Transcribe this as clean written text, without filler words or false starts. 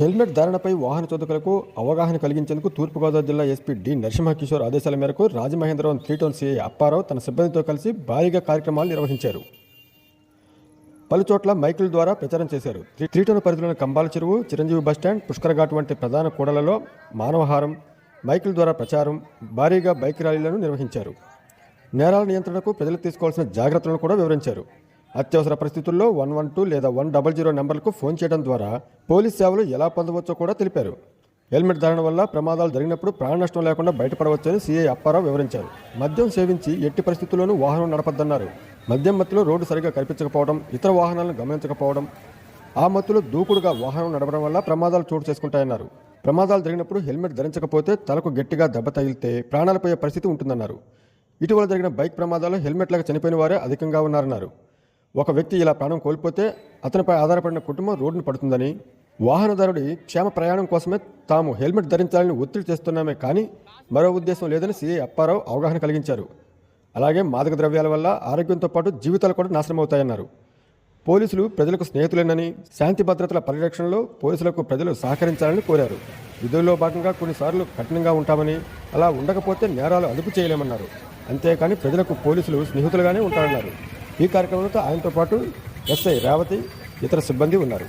Helmet ధారణపై వాహన చోదకులకు అవగాహన కలిగించేందుకు తూర్పుగోదావరి జిల్లా ఎస్పీ డి నరసింహకిషోర్ ఆదేశాల మేరకు రాజమహేంద్రవరం 3 టౌన్ సిఐ అప్పారావు తన సిబ్బందితో కలిసి భారీగా కార్యక్రమాలు నిర్వహించారు. పలుచోట్ల మైకుల ద్వారా ప్రచారం చేశారు. 3 టౌన్ పరిధిలోని కంబాల చెరువు, చిరంజీవి బస్టాండ్, పుష్కరఘాట్ వంటి ప్రధాన కూడళ్లలో మానవహారం, మైకుల ద్వారా ప్రచారం, భారీగా బైక్ ర్యాలీలను నిర్వహించారు. నేరాల నియంత్రణకు ప్రజలు తీసుకోవాల్సిన జాగ్రత్తలను కూడా వివరించారు. అత్యవసర పరిస్థితుల్లో 112 లేదా 100 నెంబర్లకు ఫోన్ చేయడం ద్వారా పోలీస్ సేవలు ఎలా పొందవచ్చో కూడా తెలిపారు. హెల్మెట్ ధారణ వల్ల ప్రమాదాలు జరిగినప్పుడు ప్రాణ నష్టం లేకుండా బయటపడవచ్చని సీఐ అప్పారావు వివరించారు. మద్యం సేవించి ఎట్టి పరిస్థితుల్లోనూ వాహనం నడపద్దన్నారు. మద్యం మత్తులో రోడ్డు సరిగా కనిపించకపోవడం, ఇతర వాహనాలను గమనించకపోవడం, ఆ మత్తులో దూకుడుగా వాహనం నడపడం వల్ల ప్రమాదాలు చోటు చేసుకుంటాయన్నారు. ప్రమాదాలు జరిగినప్పుడు హెల్మెట్ ధరించకపోతే తలకు గట్టిగా దెబ్బ తగిలితే ప్రాణాలు పోయే పరిస్థితి ఉంటుందన్నారు. ఇటీవల జరిగిన బైక్ ప్రమాదాల్లో హెల్మెట్ లేక చనిపోయిన వారే అధికంగా ఉన్నారన్నారు. ఒక వ్యక్తి ఇలా ప్రాణం కోల్పోతే అతనిపై ఆధారపడిన కుటుంబం రోడ్డును పడుతుందని, వాహనదారుడి క్షేమ ప్రయాణం కోసమే తాము హెల్మెట్ ధరించాలని ఒత్తిడి చేస్తున్నామే కానీ మరో ఉద్దేశం లేదని సీఐ అప్పారావు అవగాహన కలిగించారు. అలాగే మాదక ద్రవ్యాల వల్ల ఆరోగ్యంతో పాటు జీవితాలు కూడా నాశనమవుతాయన్నారు. పోలీసులు ప్రజలకు స్నేహితులేనని, శాంతి భద్రతల పరిరక్షణలో పోలీసులకు ప్రజలు సహకరించాలని కోరారు. విధుల్లో భాగంగా కొన్నిసార్లు కఠినంగా ఉంటామని, అలా ఉండకపోతే నేరాలు అదుపు చేయలేమన్నారు. అంతేకాని ప్రజలకు పోలీసులు స్నేహితులుగానే ఉంటారన్నారు. ఈ కార్యక్రమంలో ఆయనతో పాటు ఎస్ఐ రేవతి, ఇతర సిబ్బంది ఉన్నారు.